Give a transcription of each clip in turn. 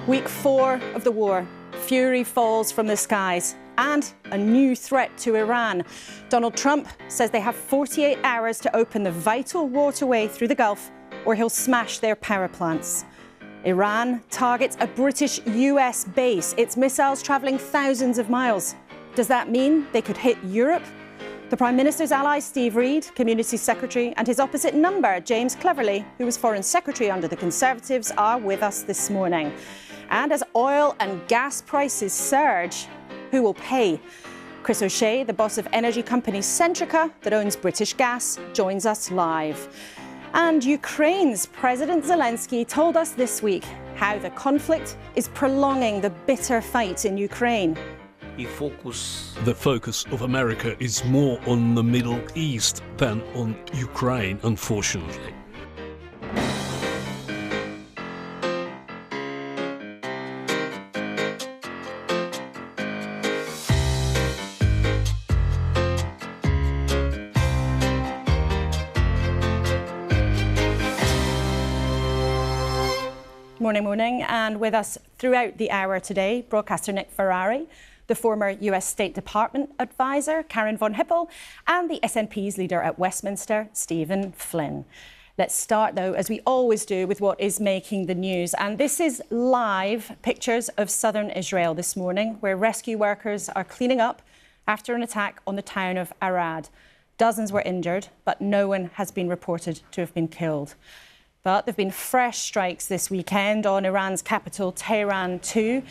Week 4 of the war. Fury falls from the skies. And a new threat to Iran. Donald Trump says they have 48 hours to open the vital waterway through the Gulf, or he'll smash their power plants. Iran targets a British-US base, its missiles travelling thousands of miles. Does that mean they could hit Europe? The Prime Minister's ally, Steve Reid, Community Secretary, and his opposite number, James Cleverly, who was Foreign Secretary under the Conservatives, are with us this morning. And as oil and gas prices surge, who will pay? Chris O'Shea, the boss of energy company Centrica, that owns British Gas, joins us live. And Ukraine's President Zelensky told us this week how the conflict is prolonging the bitter fight in Ukraine. The focus of America is more on the Middle East than on Ukraine, unfortunately. Morning, and with us throughout the hour today, broadcaster Nick Ferrari, the former US State Department advisor Karen von Hippel, and the SNP's leader at Westminster, Stephen Flynn. Let's start, though, as we always do, with what is making the news. And this is live pictures of southern Israel this morning, where rescue workers are cleaning up after an attack on the town of Arad. Dozens were injured, but no one has been reported to have been killed. But there have been fresh strikes this weekend on Iran's capital, Tehran, too.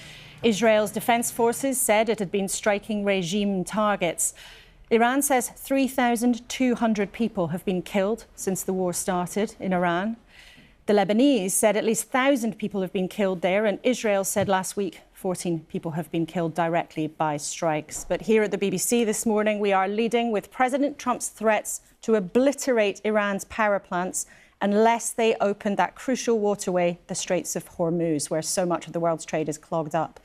Israel's defence forces said it had been striking regime targets. Iran says 3,200 people have been killed since the war started in Iran. The Lebanese said at least 1,000 people have been killed there, and Israel said last week 14 people have been killed directly by strikes. But here at the BBC this morning, we are leading with President Trump's threats to obliterate Iran's power plants unless they open that crucial waterway, the Straits of Hormuz, where so much of the world's trade is clogged up.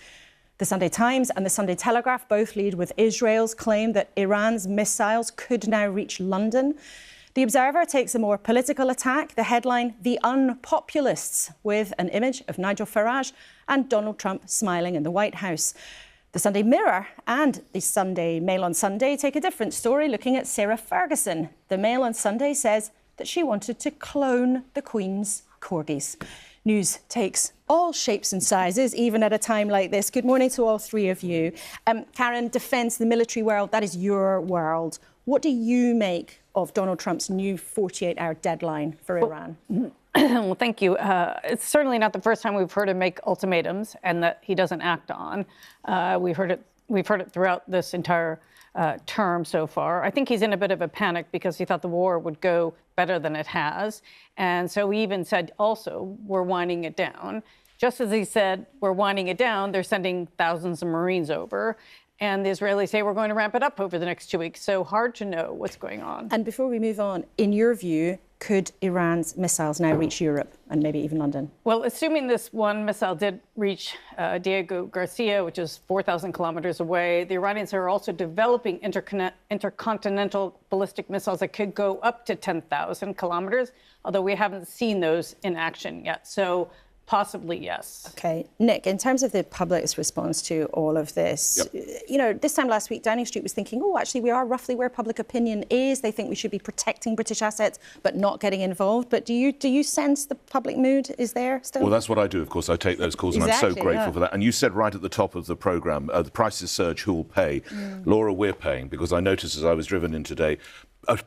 The Sunday Times and the Sunday Telegraph both lead with Israel's claim that Iran's missiles could now reach London. The Observer takes a more political attack. The headline, The Unpopulists, with an image of Nigel Farage and Donald Trump smiling in the White House. The Sunday Mirror and the Sunday Mail on Sunday take a different story, looking at Sarah Ferguson. The Mail on Sunday says that she wanted to clone the Queen's corgis. News takes all shapes and sizes, even at a time like this. Good morning to all three of you. Karen, defence, the military world, that is your world. What do you make of Donald Trump's new 48-hour deadline for Iran? Well, thank you. It's certainly not the first time we've heard him make ultimatums and that he doesn't act on. We've heard it throughout this entire term so far. I think he's in a bit of a panic because he thought the war would go better than it has. And so he even said also, we're winding it down. Just as he said, we're winding it down, they're sending thousands of Marines over. And the Israelis say we're going to ramp it up over the next 2 weeks. So hard to know what's going on. And before we move on, in your view, could Iran's missiles now reach Europe and maybe even London? Well, assuming this one missile did reach Diego Garcia, which is 4,000 kilometers away, the Iranians are also developing intercontinental ballistic missiles that could go up to 10,000 kilometers, although we haven't seen those in action yet. So possibly, yes. OK. Nick, in terms of the public's response to all of this, you know, this time last week, Downing Street was thinking, oh, actually, we are roughly where public opinion is. They think we should be protecting British assets, but not getting involved. But do you sense the public mood is there still? Well, that's what I do, of course. I take those calls, and I'm so grateful for that. And you said right at the top of the programme, the prices surge, who will pay? Laura, we're paying, because I noticed as I was driven in today,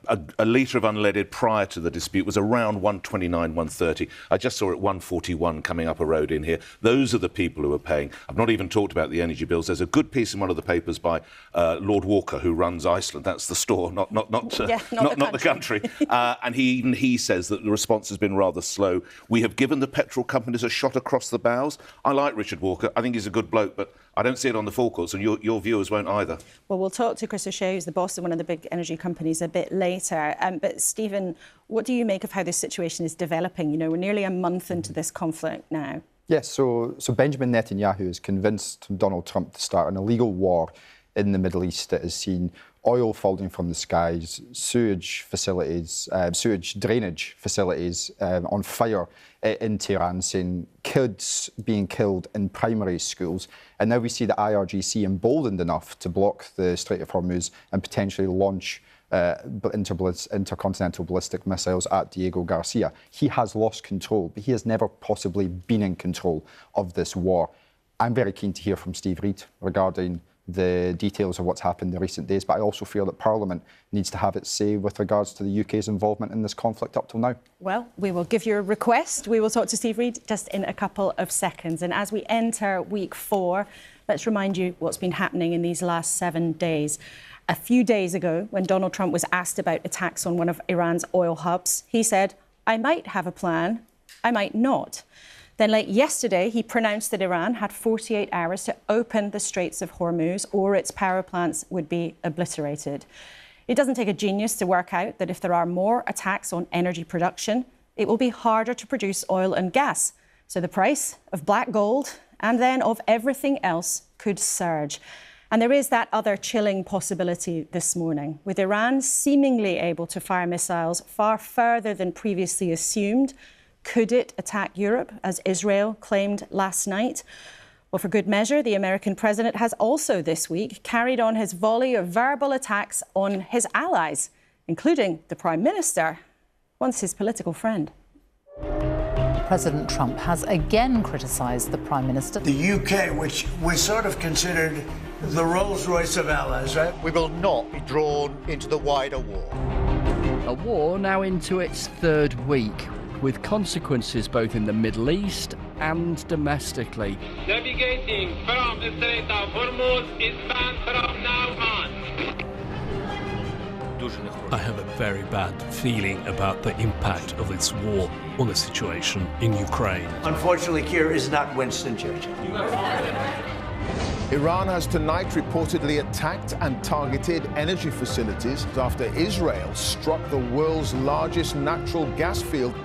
a litre of unleaded prior to the dispute was around 129, 130. I just saw it 141 coming up a road in here. Those are the people who are paying. I've not even talked about the energy bills. There's a good piece in one of the papers by Lord Walker, who runs Iceland. That's the store, not the country. And he says that the response has been rather slow. We have given the petrol companies a shot across the bows. I like Richard Walker. I think he's a good bloke, but I don't see it on the forecourts, and your viewers won't either. Well, we'll talk to Chris O'Shea, who's the boss of one of the big energy companies, a bit later. But, Stephen, what do you make of how this situation is developing? You know, we're nearly a month into this conflict now. Yes, so Benjamin Netanyahu has convinced Donald Trump to start an illegal war in the Middle East that has seen oil falling from the skies, sewage drainage facilities on fire in Tehran, seeing kids being killed in primary schools. And now we see the IRGC emboldened enough to block the Strait of Hormuz and potentially launch intercontinental ballistic missiles at Diego Garcia. He has lost control, but he has never possibly been in control of this war. I'm very keen to hear from Steve Reid regarding the details of what's happened in the recent days, but I also feel that Parliament needs to have its say with regards to the UK's involvement in this conflict up till now. Well, we will give you a request. We will talk to Steve Reid just in a couple of seconds. And as we enter week 4, let's remind you what's been happening in these last 7 days. A few days ago, when Donald Trump was asked about attacks on one of Iran's oil hubs, he said, "I might have a plan, I might not." Then late yesterday, he pronounced that Iran had 48 hours to open the Straits of Hormuz or its power plants would be obliterated. It doesn't take a genius to work out that if there are more attacks on energy production, it will be harder to produce oil and gas. So the price of black gold and then of everything else could surge. And there is that other chilling possibility this morning, with Iran seemingly able to fire missiles far further than previously assumed. Could it attack Europe, as Israel claimed last night? Well, for good measure, the American president has also this week carried on his volley of verbal attacks on his allies, including the Prime Minister, once his political friend. President Trump has again criticised the Prime Minister. The UK, which we sort of considered the Rolls-Royce of allies, right? We will not be drawn into the wider war. A war now into its 3rd week, with consequences both in the Middle East and domestically. Navigating from the Strait of Hormuz is banned from now on. I have a very bad feeling about the impact of this war on the situation in Ukraine. Unfortunately, Keir is not Winston Churchill. Iran has tonight reportedly attacked and targeted energy facilities after Israel struck the world's largest natural gas field.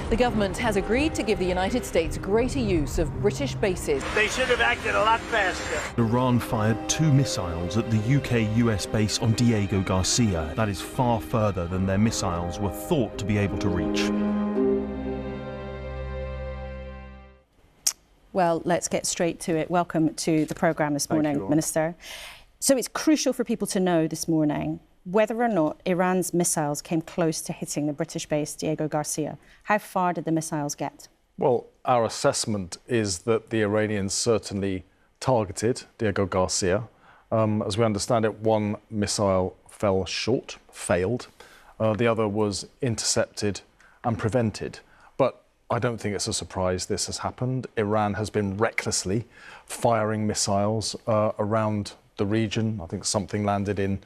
The government has agreed to give the United States greater use of British bases. They should have acted a lot faster. Iran fired 2 missiles at the UK-US base on Diego Garcia. That is far further than their missiles were thought to be able to reach. Well, let's get straight to it. Welcome to the programme this morning, Minister. So it's crucial for people to know this morning whether or not Iran's missiles came close to hitting the British base, Diego Garcia. How far did the missiles get? Well, our assessment is that the Iranians certainly targeted Diego Garcia. As we understand it, one missile fell short, failed. The other was intercepted and prevented. But I don't think it's a surprise this has happened. Iran has been recklessly firing missiles around the region. I think something landed in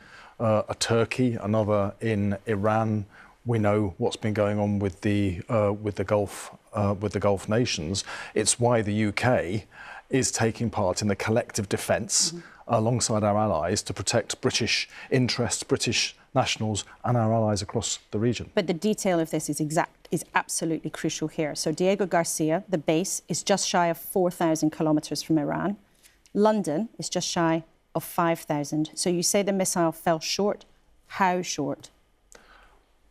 Turkey, another in Iran. We know what's been going on with the Gulf nations. It's why the UK is taking part in the collective defence alongside our allies to protect British interests, British nationals, and our allies across the region. But the detail of this is absolutely crucial here. So Diego Garcia, the base, is just shy of 4,000 kilometres from Iran. London is just shy of 5,000. So you say the missile fell short. How short?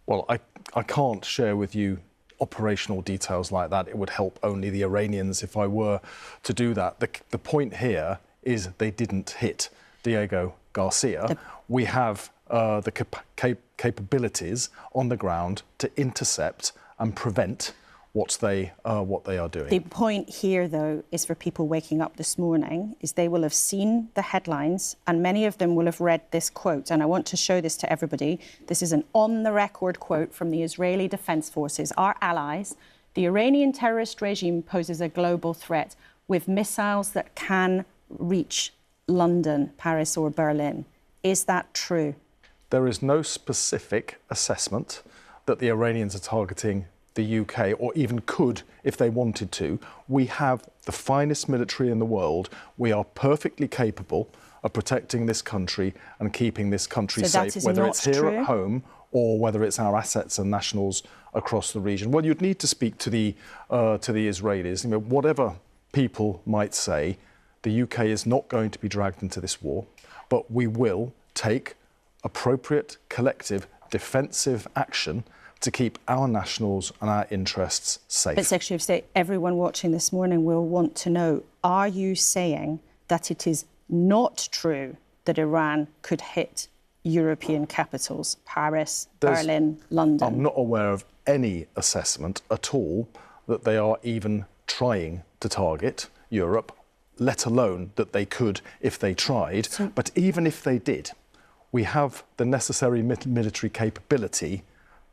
Well, I can't share with you operational details like that. It would help only the Iranians if I were to do that. The point here is they didn't hit Diego Garcia. We have the capabilities on the ground to intercept and prevent what they are doing. The point here, though, is for people waking up this morning, is they will have seen the headlines and many of them will have read this quote. And I want to show this to everybody. This is an on-the-record quote from the Israeli Defense Forces, our allies. The Iranian terrorist regime poses a global threat with missiles that can reach London, Paris or Berlin. Is that true? There is no specific assessment that the Iranians are targeting the UK, or even could if they wanted to. We have the finest military in the world. We are perfectly capable of protecting this country and keeping this country safe, whether it's here at home or whether it's our assets and nationals across the region. Well, you'd need to speak to the Israelis. You know, whatever people might say, the UK is not going to be dragged into this war, but we will take appropriate, collective, defensive action to keep our nationals and our interests safe. But Secretary of State, everyone watching this morning will want to know, are you saying that it is not true that Iran could hit European capitals, Paris, Berlin, London? I'm not aware of any assessment at all that they are even trying to target Europe, let alone that they could if they tried. But even if they did, we have the necessary military capability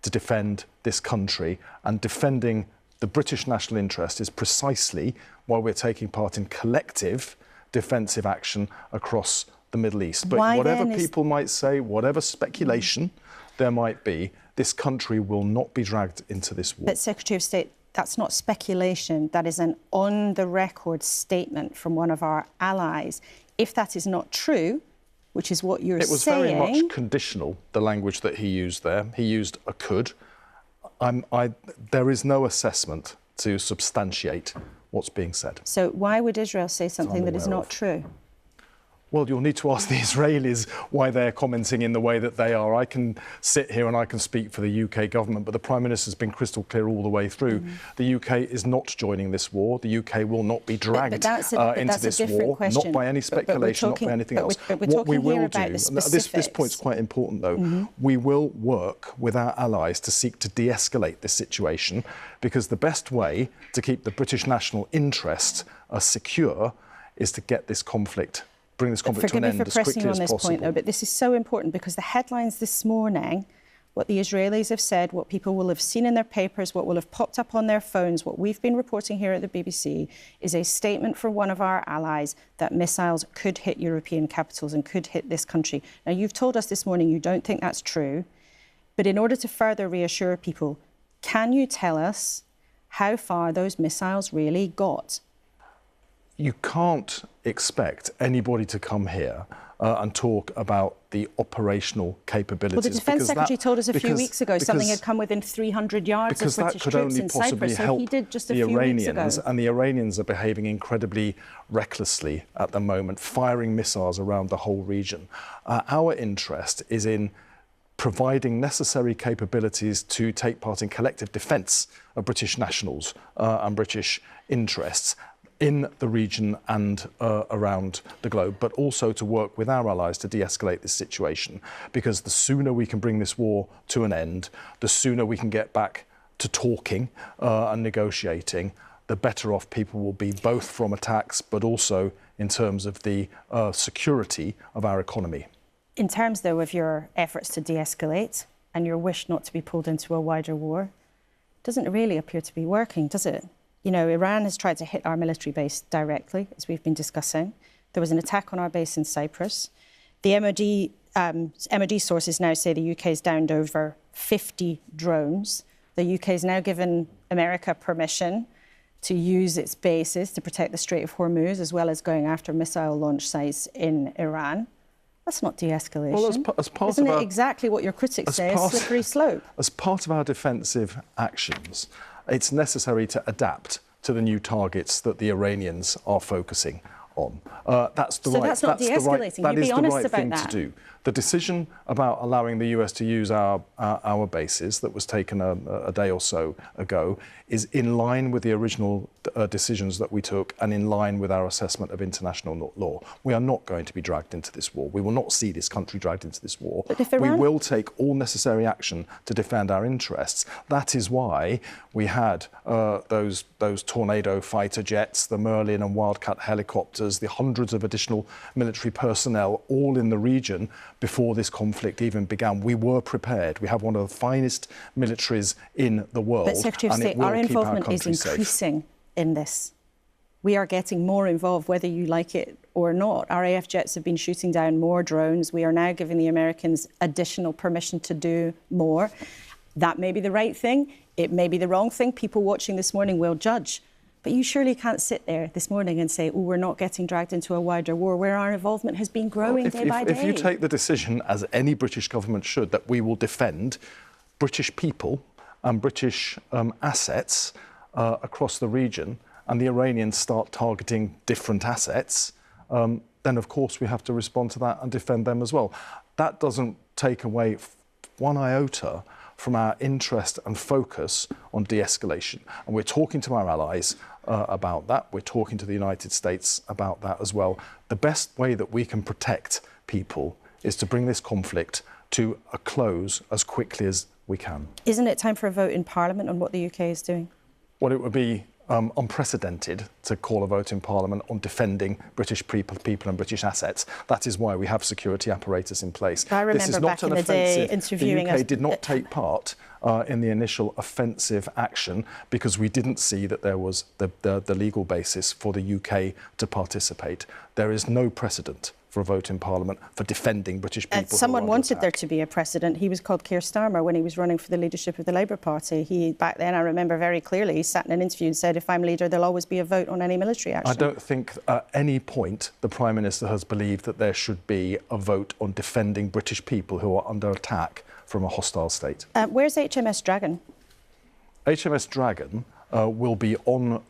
to defend this country, and defending the British national interest is precisely why we're taking part in collective defensive action across the Middle East. But whatever people might say, whatever speculation there might be, this country will not be dragged into this war. But Secretary of State, that's not speculation. That is an on-the-record statement from one of our allies. If that is not true, which is what you're saying... It was very much conditional, the language that he used there. He used a could. There is no assessment to substantiate what's being said. So why would Israel say something that is not true? Well, you'll need to ask the Israelis why they're commenting in the way that they are. I can sit here and I can speak for the UK government, but the Prime Minister's been crystal clear all the way through. The UK is not joining this war. The UK will not be dragged into this war, not by any speculation, not by anything else. What we will do, this point's quite important though, we will work with our allies to seek to de-escalate this situation, because the best way to keep the British national interest secure is to get this conflict bring this conflict to an end as quickly as possible. Forgive me for pressing you on this point, though, but this is so important because the headlines this morning, what the Israelis have said, what people will have seen in their papers, what will have popped up on their phones, what we've been reporting here at the BBC, is a statement from one of our allies that missiles could hit European capitals and could hit this country. Now, you've told us this morning you don't think that's true, but in order to further reassure people, can you tell us how far those missiles really got? You can't expect anybody to come here and talk about the operational capabilities. Well, the Defence Secretary told us a few weeks ago something had come within 300 yards of British troops in Cyprus, so he did just a few weeks ago. And the Iranians are behaving incredibly recklessly at the moment, firing missiles around the whole region. Our interest is in providing necessary capabilities to take part in collective defence of British nationals and British interests in the region and around the globe, but also to work with our allies to de-escalate this situation, because the sooner we can bring this war to an end, the sooner we can get back to talking and negotiating, the better off people will be, both from attacks but also in terms of the security of our economy. In terms, though, of your efforts to de-escalate and your wish not to be pulled into a wider war, doesn't really appear to be working, does it? You know, Iran has tried to hit our military base directly, as we've been discussing. There was an attack on our base in Cyprus. The MOD sources now say the UK has downed over 50 drones. The UK has now given America permission to use its bases to protect the Strait of Hormuz, as well as going after missile launch sites in Iran. That's not de-escalation. Well, as part Isn't of it exactly what your critics say is slippery slope? As part of our defensive actions, it's necessary to adapt to the new targets that the Iranians are focusing on. That's the right thing to do. The decision about allowing the US to use our bases that was taken a day or so ago is in line with the original decisions that we took and in line with our assessment of international law. We are not going to be dragged into this war. We will not see this country dragged into this war. We will take all necessary action to defend our interests. That is why we had those Tornado fighter jets, the Merlin and Wildcat helicopters, the hundreds of additional military personnel all in the region before this conflict even began. We were prepared. We have one of the finest militaries in the world. But Secretary of State, our involvement is increasing in this. We are getting more involved, whether you like it or not. Our AF jets have been shooting down more drones. We are now giving the Americans additional permission to do more. That may be the right thing. It may be the wrong thing. People watching this morning will judge. But you surely can't sit there this morning and say, oh, we're not getting dragged into a wider war, where our involvement has been growing day by day. If you take the decision, as any British government should, that we will defend British people and British assets across the region, and the Iranians start targeting different assets, then of course we have to respond to that and defend them as well. That doesn't take away one iota from our interest and focus on de-escalation. And we're talking to our allies about that. We're talking to the United States about that as well. The best way that we can protect people is to bring this conflict to a close as quickly as we can. Isn't it time for a vote in Parliament on what the UK is doing? Well, it would be unprecedented to call a vote in Parliament on defending British people and British assets. That is why we have security apparatus in place. I remember this is not back an in the day offensive. interviewing the UK did not take part in the initial offensive action because we didn't see that there was the legal basis for the UK to participate. There is no precedent for a vote in Parliament for defending British people. Someone wanted there to be a precedent. He was called Keir Starmer when he was running for the leadership of the Labour Party. Back then, I remember very clearly, he sat in an interview and said, if I'm leader, there'll always be a vote on any military action. I don't think at any point the Prime Minister has believed that there should be a vote on defending British people who are under attack from a hostile state. Where's HMS Dragon? HMS Dragon will be on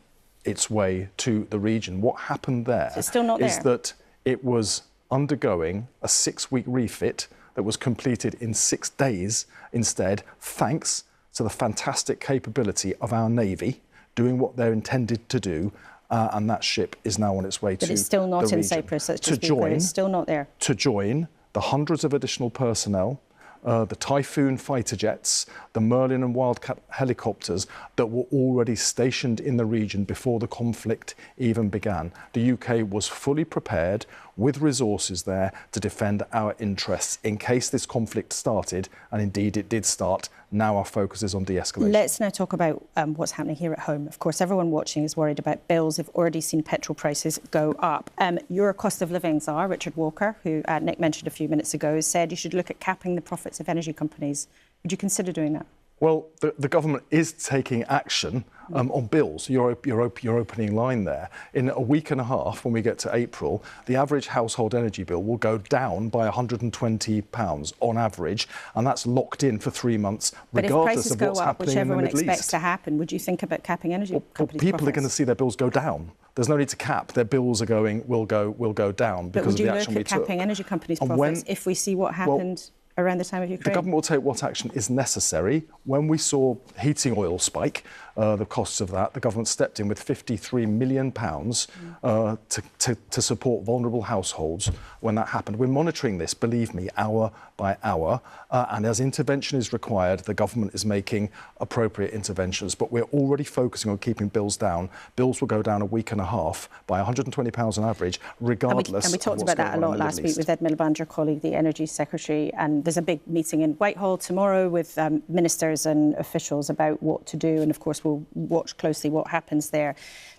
its way to the region. What happened there it's still not there. Is that it was undergoing a 6-week refit that was completed in 6 days instead, thanks to the fantastic capability of our Navy doing what they're intended to do, and that ship is now on its way to the region. But it's still not in Cyprus, it's just it's still not there. To join the hundreds of additional personnel, the Typhoon fighter jets, the Merlin and Wildcat helicopters that were already stationed in the region before the conflict even began. The UK was fully prepared with resources there to defend our interests in case this conflict started, and indeed it did start. Now our focus is on de-escalation. Let's now talk about what's happening here at home. Of course, everyone watching is worried about bills. They've already seen petrol prices go up. Your cost of living czar, Richard Walker, who Nick mentioned a few minutes ago, said you should look at capping the profits of energy companies. Would you consider doing that? Well, the government is taking action on bills. Your opening line there. In a week and a half, when we get to April, the average household energy bill will go down by £120 on average, and that's locked in for 3 months, regardless of what's happening in the Middle East. But if prices go up, which everyone expects to happen, would you think about capping energy companies' People profits? are going to see their bills go down. There's no need to cap. Their bills are will go down because of the action we took. But would you look at capping energy companies' profits if we see what happened around the time of Ukraine? The government will take what action is necessary. When we saw heating oil spike, the costs of that, the government stepped in with £53 million to support vulnerable households when that happened. We're monitoring this, believe me, hour by hour, and as intervention is required, the government is making appropriate interventions, but we're already focusing on keeping bills down. Bills will go down a week and a half by £120 on average, regardless and we talked about that a lot last week with Ed Miliband, your colleague, the Energy Secretary, and there's a big meeting in Whitehall tomorrow with ministers and officials about what to do, and of course we'll watch closely what happens there.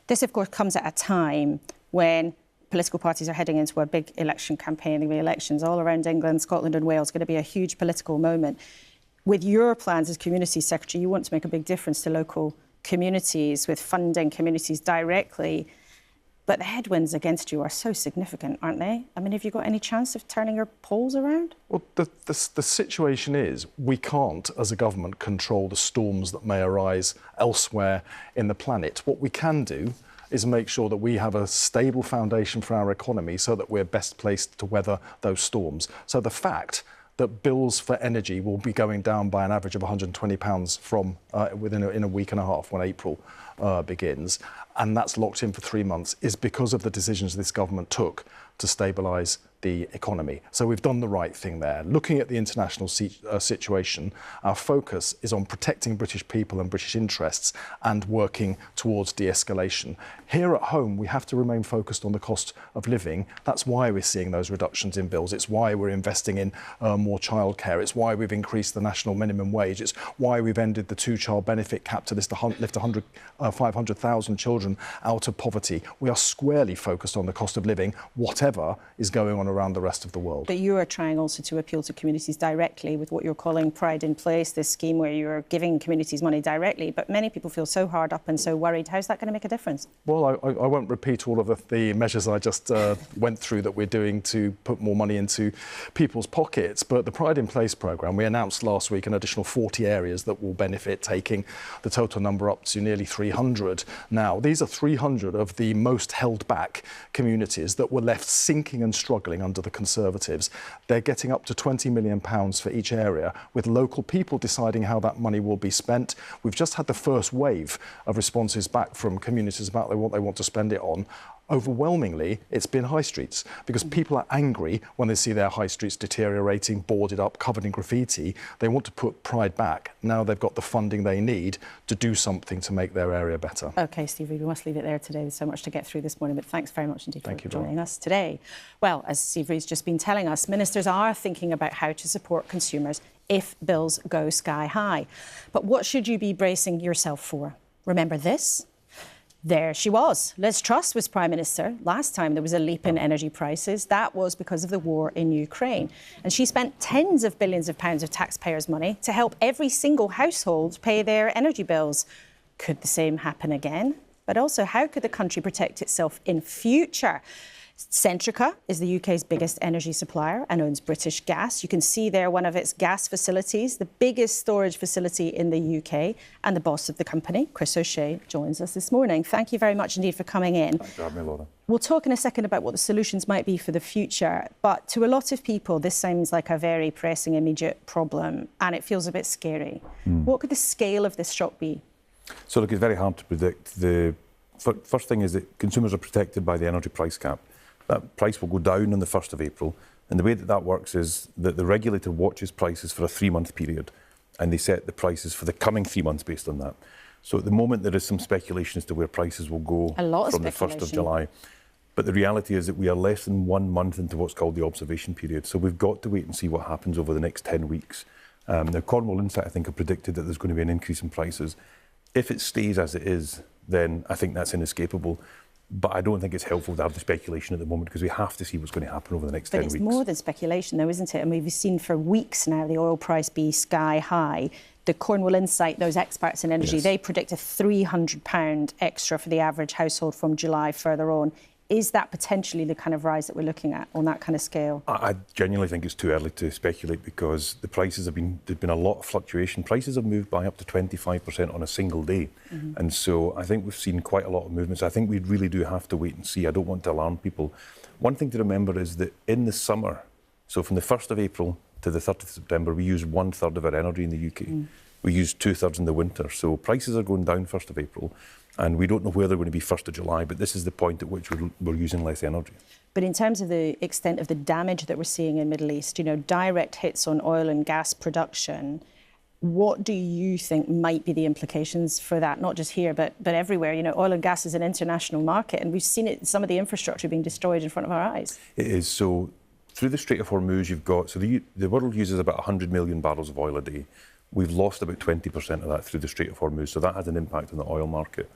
This, of course, comes at a time when political parties are heading into a big election campaign. There'll be elections all around England, Scotland and Wales. It's going to be a huge political moment. With your plans as Community Secretary, you want to make a big difference to local communities with funding communities directly. But the headwinds against you are so significant, aren't they? I mean, have you got any chance of turning your polls around? Well, the situation is we can't, as a government, control the storms that may arise elsewhere in the planet. What we can do is make sure that we have a stable foundation for our economy so that we're best placed to weather those storms. So the fact that bills for energy will be going down by an average of £120 from in a week and a half when April begins, and that's locked in for 3 months, is because of the decisions this government took to stabilise the economy. So we've done the right thing there. Looking at the international situation, our focus is on protecting British people and British interests and working towards de-escalation. Here at home, we have to remain focused on the cost of living. That's why we're seeing those reductions in bills. It's why we're investing in more childcare. It's why we've increased the national minimum wage. It's why we've ended the 2-child benefit cap to lift 500,000 children out of poverty. We are squarely focused on the cost of living, whatever is going on known around the rest of the world. But you are trying also to appeal to communities directly with what you're calling Pride in Place, this scheme where you're giving communities money directly. But many people feel so hard up and so worried. How's that going to make a difference? Well, I won't repeat all of the measures I just went through that we're doing to put more money into people's pockets. But the Pride in Place programme, we announced last week an additional 40 areas that will benefit, taking the total number up to nearly 300 now. These are 300 of the most held back communities that were left sinking and struggling under the Conservatives. They're getting up to £20 million for each area, with local people deciding how that money will be spent. We've just had the first wave of responses back from communities about what they want to spend it on. Overwhelmingly, it's been high streets, because people are angry when they see their high streets deteriorating, boarded up, covered in graffiti. They want to put Pride back. Now they've got the funding they need to do something to make their area better. OK, Steve, we must leave it there today. There's so much to get through this morning, but thanks very much indeed for joining us today. Well, as Steve Reid's just been telling us, ministers are thinking about how to support consumers if bills go sky high. But what should you be bracing yourself for? Remember this? There she was. Liz Truss was Prime Minister. Last time there was a leap in energy prices. That was because of the war in Ukraine. And she spent tens of billions of pounds of taxpayers' money to help every single household pay their energy bills. Could the same happen again? But also, how could the country protect itself in future? Centrica is the UK's biggest energy supplier and owns British Gas. You can see there one of its gas facilities, the biggest storage facility in the UK. And the boss of the company, Chris O'Shea, joins us this morning. Thank you very much indeed for coming in. Thanks for having me, Laura. We'll talk in a second about what the solutions might be for the future. But to a lot of people, this sounds like a very pressing, immediate problem, and it feels a bit scary. What could the scale of this shock be? So, look, it's very hard to predict. The first thing is that consumers are protected by the energy price cap. That price will go down on the 1st of April. And the way that works is that the regulator watches prices for a 3-month period, and they set the prices for the coming 3 months based on that. So at the moment, there is some speculation as to where prices will go from the 1st of July. But the reality is that we are less than 1 month into what's called the observation period. So we've got to wait and see what happens over the next 10 weeks. Now, Cornwall Insight, I think, have predicted that there's going to be an increase in prices. If it stays as it is, then I think that's inescapable. But I don't think it's helpful to have the speculation at the moment, because we have to see what's going to happen over the next 10 weeks. But it's more than speculation, though, isn't it? I mean, we've seen for weeks now the oil price be sky high. The Cornwall Insight, those experts in energy, they predict a £300 extra for the average household from July further on. Is that potentially the kind of rise that we're looking at on that kind of scale? I genuinely think it's too early to speculate, because the prices there's been a lot of fluctuation. Prices have moved by up to 25% on a single day. And so I think we've seen quite a lot of movements. I think we really do have to wait and see. I don't want to alarm people. One thing to remember is that in the summer, so from the 1st of April to the 30th of September, we use 1/3 of our energy in the UK. We use 2/3 in the winter. So prices are going down 1st of April. And we don't know where they're going to be 1st of July, but this is the point at which we're using less energy. But in terms of the extent of the damage that we're seeing in the Middle East, you know, direct hits on oil and gas production, what do you think might be the implications for that, not just here, but everywhere? You know, oil and gas is an international market, and we've seen it, some of the infrastructure being destroyed in front of our eyes. It is. So through the Strait of Hormuz, you've got, so the world uses about 100 million barrels of oil a day. We've lost about 20% of that through the Strait of Hormuz, so that has an impact on the oil market.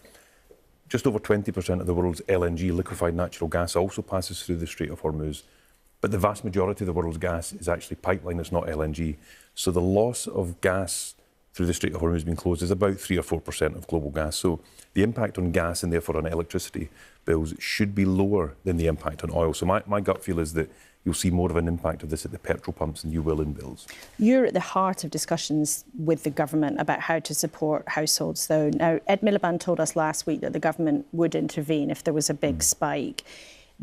Just over 20% of the world's LNG, liquefied natural gas, also passes through the Strait of Hormuz. But the vast majority of the world's gas is actually pipeline, it's not LNG. So the loss of gas through the Strait of Hormuz being closed is about 3 or 4% of global gas. So the impact on gas and therefore on electricity bills should be lower than the impact on oil. So my gut feel is that you'll see more of an impact of this at the petrol pumps than you will in bills. You're at the heart of discussions with the government about how to support households, though. Now, Ed Miliband told us last week that the government would intervene if there was a big spike.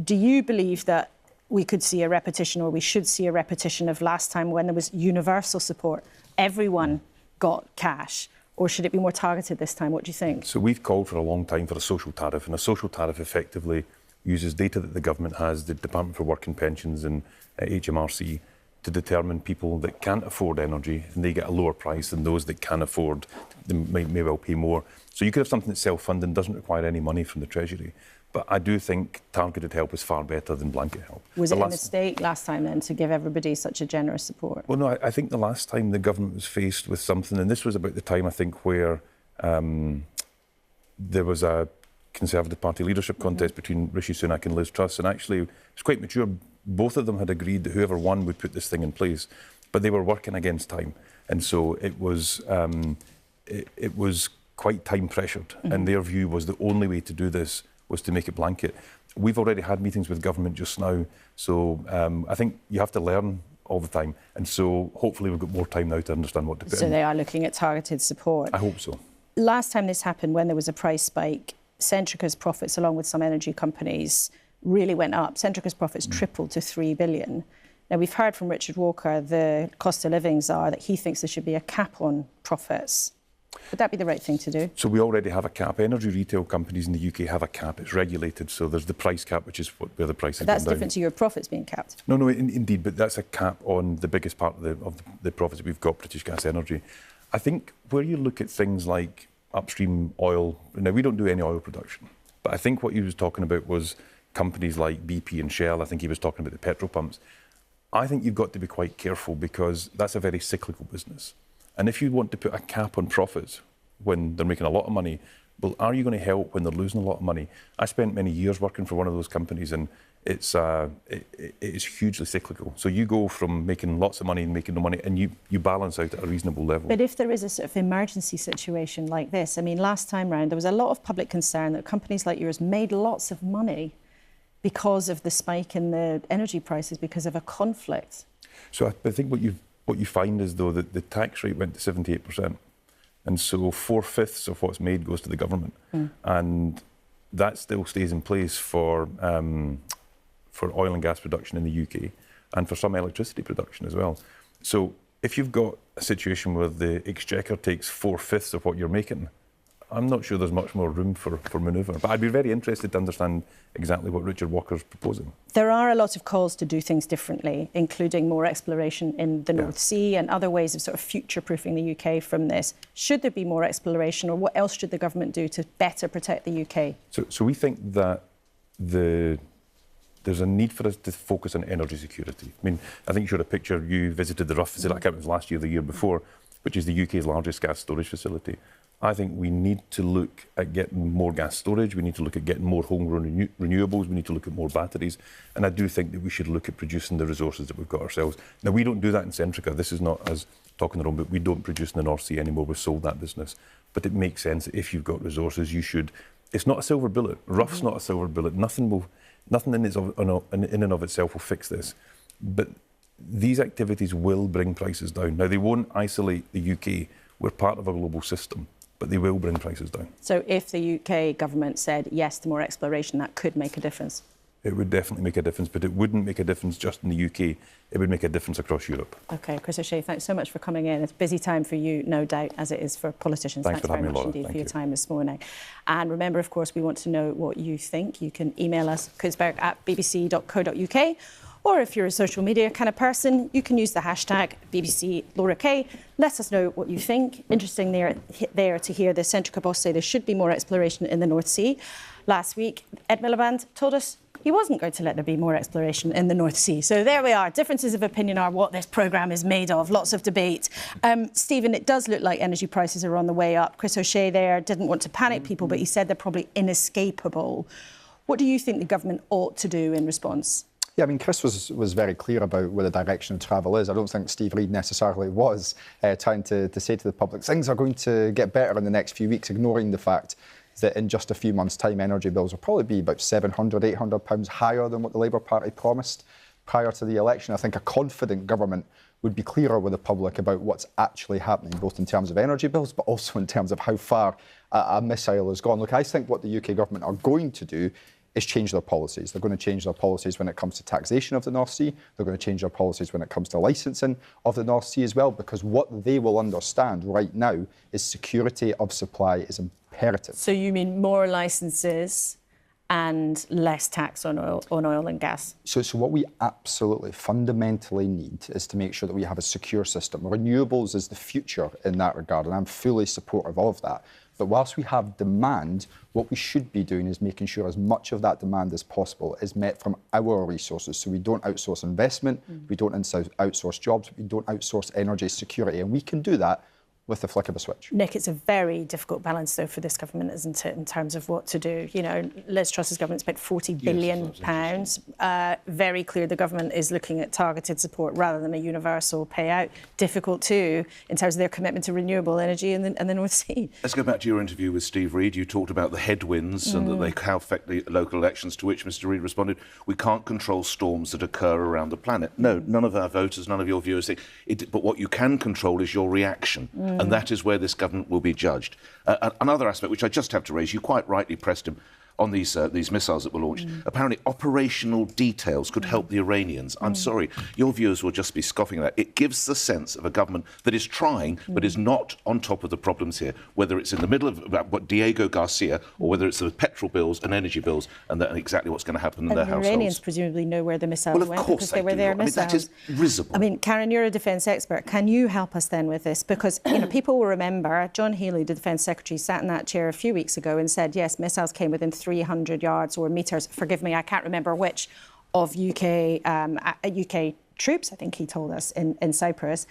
Do you believe that we could see a repetition, or we should see a repetition of last time when there was universal support? Everyone got cash. Or should it be more targeted this time? What do you think? So we've called for a long time for a social tariff, and a social tariff effectively uses data that the government has, the Department for Work and Pensions and HMRC, to determine people that can't afford energy, and they get a lower price than those that can afford, they may well pay more. So you could have something that's self-funding, doesn't require any money from the Treasury. But I do think targeted help is far better than blanket help. Was it a mistake last time then to give everybody such a generous support? Well, no, I think the last time the government was faced with something, and this was about the time, I think, where there was a Conservative Party leadership contest between Rishi Sunak and Liz Truss, and actually it's quite mature. both of them had agreed that whoever won would put this thing in place, but they were working against time. And so it was quite time pressured. And their view was the only way to do this was to make it blanket. We've already had meetings with government just now. So I think you have to learn all the time. And so hopefully we've got more time now to understand what to put in. So they are looking at targeted support. I hope so. Last time this happened, when there was a price spike, Centrica's profits, along with some energy companies, really went up. Centrica's profits tripled to 3 billion. Now, we've heard from Richard Walker, the cost of living czar, that he thinks there should be a cap on profits. Would that be the right thing to do? So we already have a cap. Energy retail companies in the UK have a cap. It's regulated. So there's the price cap, which is where the price is But that's different to your profits being capped. No, indeed. But that's a cap on the biggest part of the profits that we've got, British Gas Energy. I think where you look at things like upstream oil, now we don't do any oil production, but I think what he was talking about was companies like BP and Shell. I think he was talking about the petrol pumps. I think you've got to be quite careful because that's a very cyclical business. And if you want to put a cap on profits when they're making a lot of money, well, are you going to help when they're losing a lot of money? I spent many years working for one of those companies, and it is hugely cyclical. So you go from making lots of money and making no money, and you balance out at a reasonable level. But if there is a sort of emergency situation like this, I mean, last time round, there was a lot of public concern that companies like yours made lots of money because of the spike in the energy prices because of a conflict. So I think what you find is, though, that the tax rate went to 78%. And so 4/5 of what's made goes to the government. And that still stays in place for oil and gas production in the UK and for some electricity production as well. So if you've got a situation where the exchequer takes 4/5 of what you're making, I'm not sure there's much more room for manoeuvre. But I'd be very interested to understand exactly what Richard Walker's proposing. There are a lot of calls to do things differently, including more exploration in the North Sea and other ways of sort of future-proofing the UK from this. Should there be more exploration, or what else should the government do to better protect the UK? So we think that there's a need for us to focus on energy security. I mean, I think you showed a picture. You visited the Rough facility, I can't remember if it was last year or the year before, which is the UK's largest gas storage facility. I think we need to look at getting more gas storage. We need to look at getting more homegrown renewables. We need to look at more batteries. And I do think that we should look at producing the resources that we've got ourselves. Now, we don't do that in Centrica. This is not us talking our own, but we don't produce in the North Sea anymore. We've sold that business. But it makes sense that if you've got resources, you should. It's not a silver bullet. Rough's not a silver bullet. Nothing in and of itself will fix this. But these activities will bring prices down. Now, they won't isolate the UK. We're part of a global system, but they will bring prices down. So if the UK government said yes to more exploration, that could make a difference? It would definitely make a difference, but it wouldn't make a difference just in the UK. It would make a difference across Europe. OK, Chris O'Shea, thanks so much for coming in. It's a busy time for you, no doubt, as it is for politicians. Thanks very much indeed for your time this morning. And remember, of course, we want to know what you think. You can email us, kuenssberg@bbc.co.uk. Or if you're a social media kind of person, you can use the hashtag BBC Laura K. Let us know what you think. Interesting there to hear the Centrica boss say there should be more exploration in the North Sea. Last week, Ed Miliband told us he wasn't going to let there be more exploration in the North Sea. So there we are. Differences of opinion are what this programme is made of. Lots of debate. Stephen, it does look like energy prices are on the way up. Chris O'Shea there didn't want to panic people, but he said they're probably inescapable. What do you think the government ought to do in response? Yeah, I mean, Chris was very clear about where the direction of travel is. I don't think Steve Reid necessarily was trying to say to the public, things are going to get better in the next few weeks, ignoring the fact that in just a few months' time, energy bills will probably be about £700, £800 higher than what the Labour Party promised prior to the election. I think a confident government would be clearer with the public about what's actually happening, both in terms of energy bills, but also in terms of how far a missile has gone. Look, I think what the UK government are going to do is change their policies. They're going to change their policies when it comes to taxation of the North Sea. They're going to change their policies when it comes to licensing of the North Sea as well, because what they will understand right now is security of supply is imperative. So you mean more licences and less tax on oil and gas? So what we absolutely fundamentally need is to make sure that we have a secure system. Renewables is the future in that regard, and I'm fully supportive of that. But whilst we have demand, what we should be doing is making sure as much of that demand as possible is met from our resources. So we don't outsource investment, we don't outsource jobs, we don't outsource energy security. And we can do that with the flick of a switch. Nick, it's a very difficult balance, though, for this government, isn't it, in terms of what to do? You know, Liz Truss's government spent £40 billion. Very clear the government is looking at targeted support rather than a universal payout. Difficult, too, in terms of their commitment to renewable energy in the North Sea. Let's go back to your interview with Steve Reid. You talked about the headwinds and that they how affect the local elections, to which Mr Reid responded, we can't control storms that occur around the planet. No, none of our voters, none of your viewers think it, but what you can control is your reaction. And that is where this government will be judged. Another aspect, which I just have to raise, you quite rightly pressed him on these missiles that were launched. Apparently, operational details could help the Iranians. I'm sorry, your viewers will just be scoffing at that. It gives the sense of a government that is trying, but is not on top of the problems here, whether it's in the middle of what Diego Garcia, or whether it's the petrol bills and energy bills, and exactly what's going to happen in their households. The Iranians presumably know where the missiles went because they were their missiles. I mean, that is risible. I mean, Karen, you're a defence expert. Can you help us then with this? Because you know, people will remember John Healey, the Defence Secretary, sat in that chair a few weeks ago and said, yes, missiles came within 300 yards or metres, forgive me, I can't remember which, of UK troops, I think he told us, in Cyprus.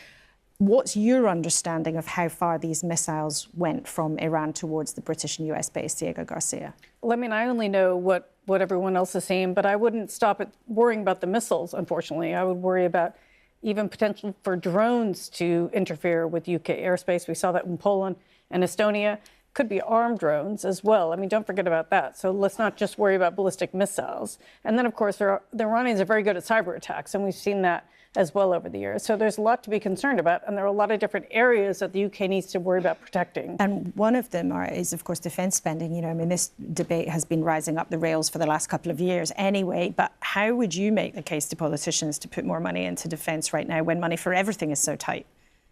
What's your understanding of how far these missiles went from Iran towards the British and US base, Diego Garcia? Well, I mean, I only know what everyone else is saying, but I wouldn't stop at worrying about the missiles, unfortunately. I would worry about even potential for drones to interfere with UK airspace. We saw that in Poland and Estonia. Could be armed drones as well. I mean, don't forget about that. So let's not just worry about ballistic missiles. And then, of course, the Iranians are very good at cyber attacks, and we've seen that as well over the years. So there's a lot to be concerned about, and there are a lot of different areas that the UK needs to worry about protecting. And one of them is, of course, defence spending. You know, I mean, this debate has been rising up the rails for the last couple of years anyway, but how would you make the case to politicians to put more money into defence right now when money for everything is so tight?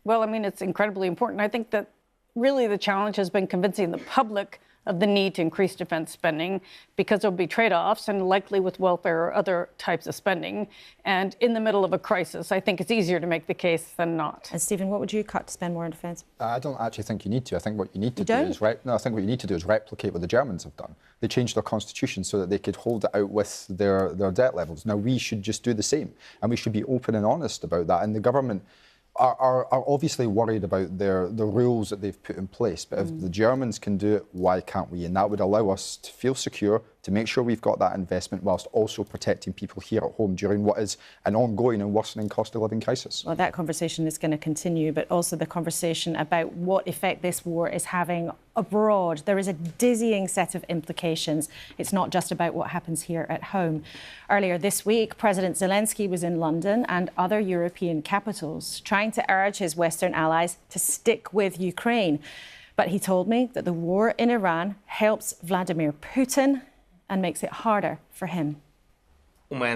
Well, I mean, it's incredibly important. I think that really the challenge has been convincing the public of the need to increase defence spending, because there'll be trade-offs and likely with welfare or other types of spending. And in the middle of a crisis, I think it's easier to make the case than not. And Stephen, what would you cut to spend more on defence? I don't actually think you need to. I think what you need to do is I think what you need to do is replicate what the Germans have done. They changed their constitution so that they could hold it out with their debt levels. Now we should just do the same, and we should be open and honest about that. And the government are obviously worried about the rules that they've put in place. But if the Germans can do it, why can't we? And that would allow us to feel secure, to make sure we've got that investment whilst also protecting people here at home during what is an ongoing and worsening cost of living crisis. Well, that conversation is going to continue, but also the conversation about what effect this war is having abroad. There is a dizzying set of implications. It's not just about what happens here at home. Earlier this week, President Zelensky was in London and other European capitals trying to urge his Western allies to stick with Ukraine. But he told me that the war in Iran helps Vladimir Putin and makes it harder for him. I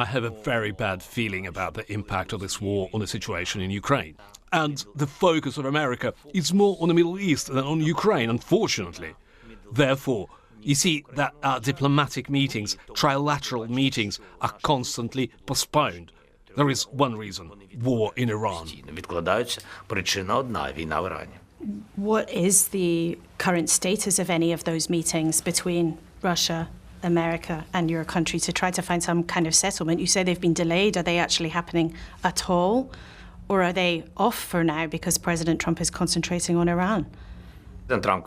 have a very bad feeling about the impact of this war on the situation in Ukraine. And the focus of America is more on the Middle East than on Ukraine, unfortunately. Therefore, you see that our diplomatic meetings, trilateral meetings, are constantly postponed. There is one reason: war in Iran. What is the current status of any of those meetings between Russia, America and your country to try to find some kind of settlement? You say they've been delayed. Are they actually happening at all? Or are they off for now because President Trump is concentrating on Iran? President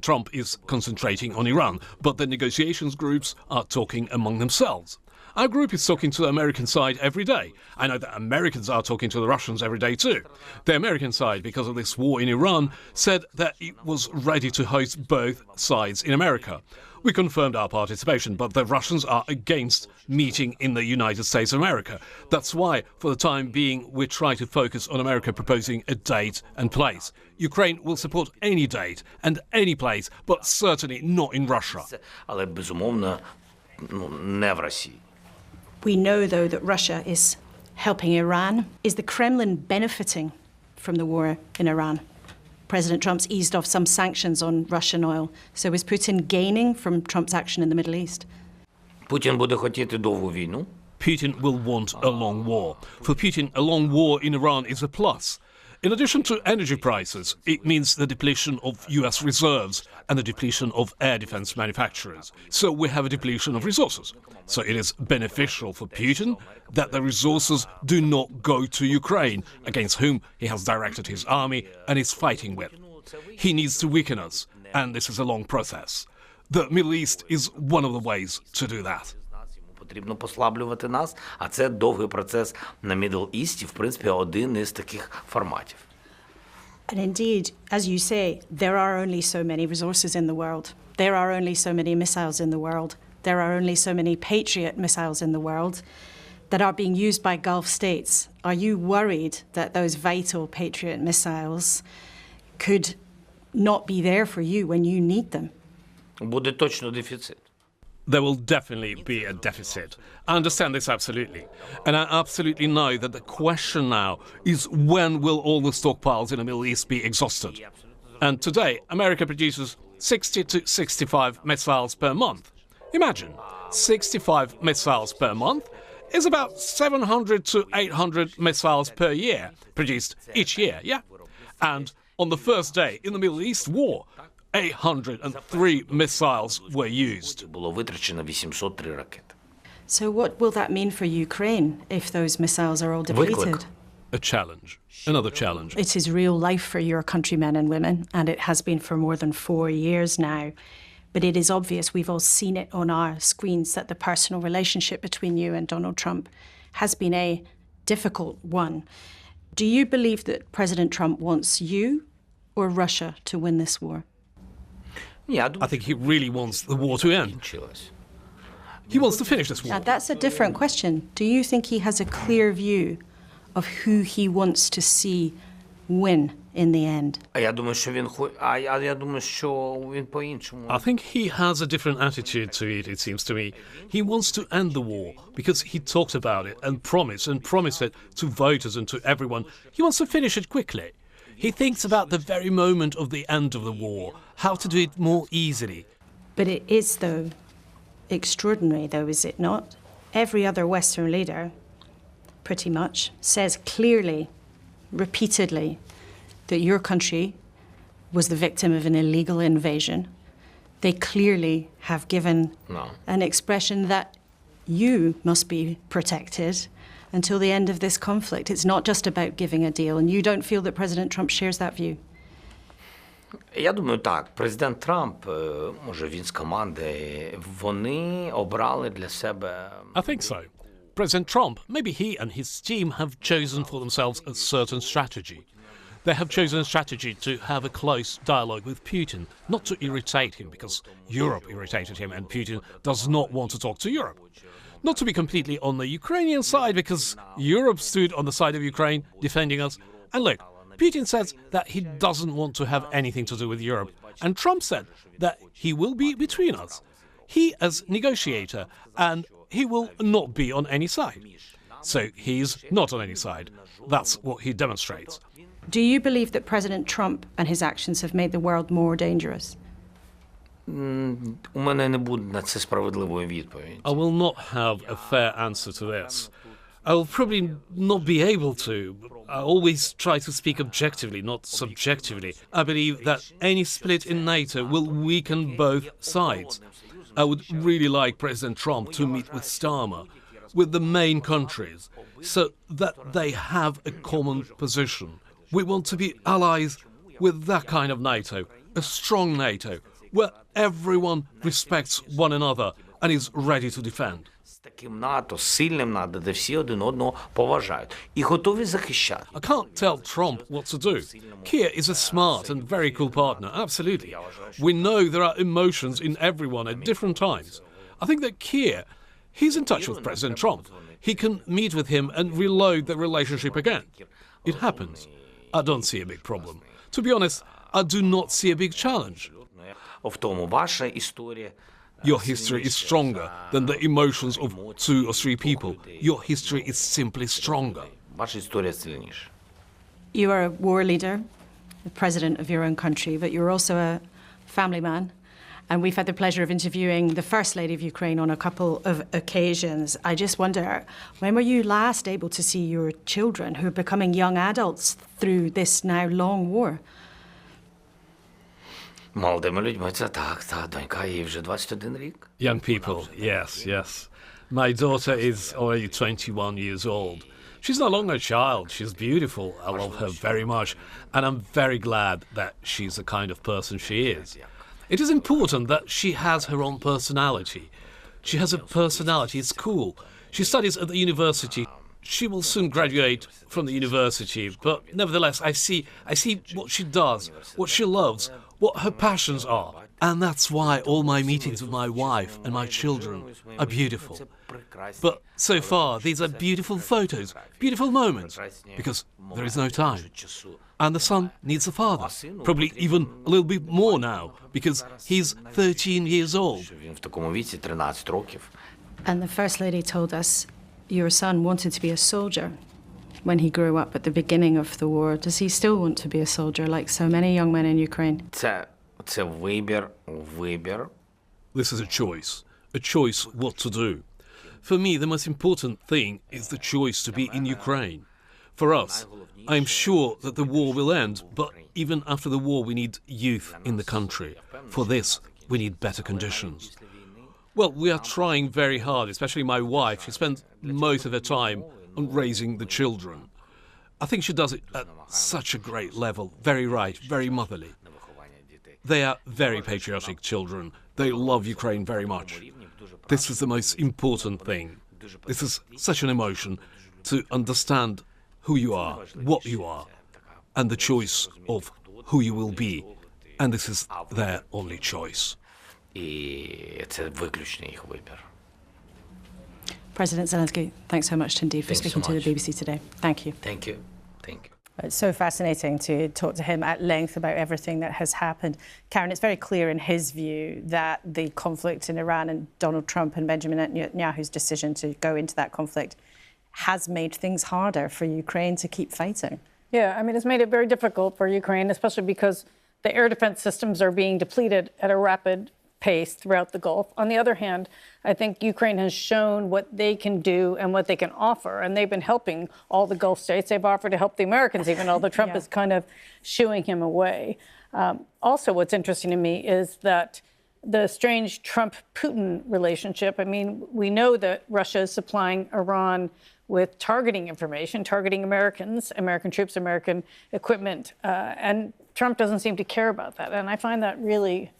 Trump is concentrating on Iran, but the negotiations groups are talking among themselves. Our group is talking to the American side every day. I know that Americans are talking to the Russians every day too. The American side, because of this war in Iran, said that it was ready to host both sides in America. We confirmed our participation, but the Russians are against meeting in the United States of America. That's why, for the time being, we try to focus on America proposing a date and place. Ukraine will support any date and any place, but certainly not in Russia. We know, though, that Russia is helping Iran. Is the Kremlin benefiting from the war in Iran? President Trump's eased off some sanctions on Russian oil. So is Putin gaining from Trump's action in the Middle East? Putin will want a long war. For Putin, a long war in Iran is a plus. In addition to energy prices, it means the depletion of US reserves and the depletion of air defense manufacturers. So we have a depletion of resources. So it is beneficial for Putin that the resources do not go to Ukraine, against whom he has directed his army and is fighting with. He needs to weaken us, and this is a long process. The Middle East is one of the ways to do that. Потрібно послаблювати нас, а це довгий процес на Middle East, в принципі, один із таких форматів. And indeed, as you say, there are only so many resources in the world. There are only so many missiles in the world. There are only so many Patriot missiles in the world that are being used by Gulf states. Are you worried that those vital Patriot missiles could not be there for you when you need them? Буде точно дефіцит. There will definitely be a deficit. I understand this absolutely. And I absolutely know that the question now is when will all the stockpiles in the Middle East be exhausted? And today, America produces 60 to 65 missiles per month. Imagine, 65 missiles per month is about 700 to 800 missiles per year produced each year, yeah? And on the first day in the Middle East war, 803 missiles were used. Було витрачено 803 ракети. So what will that mean for Ukraine if those missiles are all depleted? Виклик. A challenge, another challenge. It is real life for your countrymen and women, and it has been for more than 4 years now. But it is obvious, we've all seen it on our screens, that the personal relationship between you and Donald Trump has been a difficult one. Do you believe that President Trump wants you or Russia to win this war? I think he really wants the war to end. He wants to finish this war. Now, that's a different question. Do you think he has a clear view of who he wants to see win in the end? Я думаю, що він по-іншому. I think he has a different attitude to it seems to me. He wants to end the war because he talked about it and promised it to voters and to everyone. He wants to finish it quickly. He thinks about the very moment of the end of the war, how to do it more easily. But it is, though, extraordinary, though, is it not? Every other Western leader, pretty much, says clearly, repeatedly, that your country was the victim of an illegal invasion. They clearly have given an expression that you must be protected until the end of this conflict. It's not just about giving a deal, and you don't feel that President Trump shares that view? Я думаю, так. Президент Трамп, може він з команди, вони обрали для себе... I think so. President Trump, maybe he and his team have chosen for themselves a certain strategy. They have chosen a strategy to have a close dialogue with Putin, not to irritate him, because Europe irritated him and Putin does not want to talk to Europe. Not to be completely on the Ukrainian side, because Europe stood on the side of Ukraine, defending us. And look, Putin says that he doesn't want to have anything to do with Europe, and Trump said that he will be between us. He as negotiator, and he will not be on any side. So he's not on any side. That's what he demonstrates. Do you believe that President Trump and his actions have made the world more dangerous? У мене не буде на це справедливої відповіді. I will not have a fair answer to this. I will probably not be able to. I always try to speak objectively, not subjectively. I believe that any split in NATO will weaken both sides. I would really like President Trump to meet with Starmer, with the main countries, so that they have a common position. We want to be allies with that kind of NATO, a strong NATO, where everyone respects one another and is ready to defend. Таким НАТО, сильним НАТО, де всі один одного поважають і готові захищати. I can't tell Trump what to do. Keir is a smart and very cool partner, absolutely. We know there are emotions in everyone at different times. I think that Keir, he's in touch with President Trump. He can meet with him and reload the relationship again. It happens. I don't see a big problem. To be honest, I do not see a big challenge. В тому ваша історія. Your history is stronger than the emotions of 2 or 3 people. Your history is simply stronger. Ваша історія сильніша. You are a war leader, the president of your own country, but you're also a family man. and we've had the pleasure of interviewing the First Lady of Ukraine on a couple of occasions. I just wonder, when were you last able to see your children who are becoming young adults through this now long war? Молодими людьми це так, донька їй вже 21 рік. Young people, yes, yes. My daughter is already 21 years old. She's no longer a child. She's beautiful. I love her very much. And I'm very glad that she's the kind of person she is. It is important that she has her own personality. She has a personality. It's cool. She studies at the university. She will soon graduate from the university. But nevertheless, I see what she does, what she loves, what her passions are. And that's why all my meetings with my wife and my children are beautiful. But so far, these are beautiful photos, beautiful moments, because there is no time. And the son needs a father, probably even a little bit more now, because he's 13 years old. And the First Lady told us your son wanted to be a soldier when he grew up at the beginning of the war. Does he still want to be a soldier, like so many young men in Ukraine? Це вибір. This is a choice what to do. For me, the most important thing is the choice to be in Ukraine. For us, I'm sure that the war will end, but even after the war, we need youth in the country. For this, we need better conditions. Well, we are trying very hard, especially my wife. She spends most of her time on raising the children. I think she does it at such a great level, very right, very motherly. They are very patriotic children. They love Ukraine very much. This is the most important thing. This is such an emotion to understand who you are, what you are, and the choice of who you will be. And this is their only choice. President Zelensky, thanks so much indeed for speaking to the BBC today. Thank you. Thank you. Thank you. It's so fascinating to talk to him at length about everything that has happened. Karen, it's very clear in his view that the conflict in Iran and Donald Trump and Benjamin Netanyahu's decision to go into that conflict has made things harder for Ukraine to keep fighting. Yeah, I mean, it's made it very difficult for Ukraine, especially because the air defense systems are being depleted at a rapid pace throughout the Gulf. On the other hand, I think Ukraine has shown what they can do and what they can offer, and they've been helping all the Gulf states. They've offered to help the Americans, even though Trump is kind of shooing him away. Also, what's interesting to me is that the strange Trump-Putin relationship. I mean, we know that Russia is supplying Iran with targeting information, targeting Americans, American troops, American equipment, and Trump doesn't seem to care about that. And I find that really,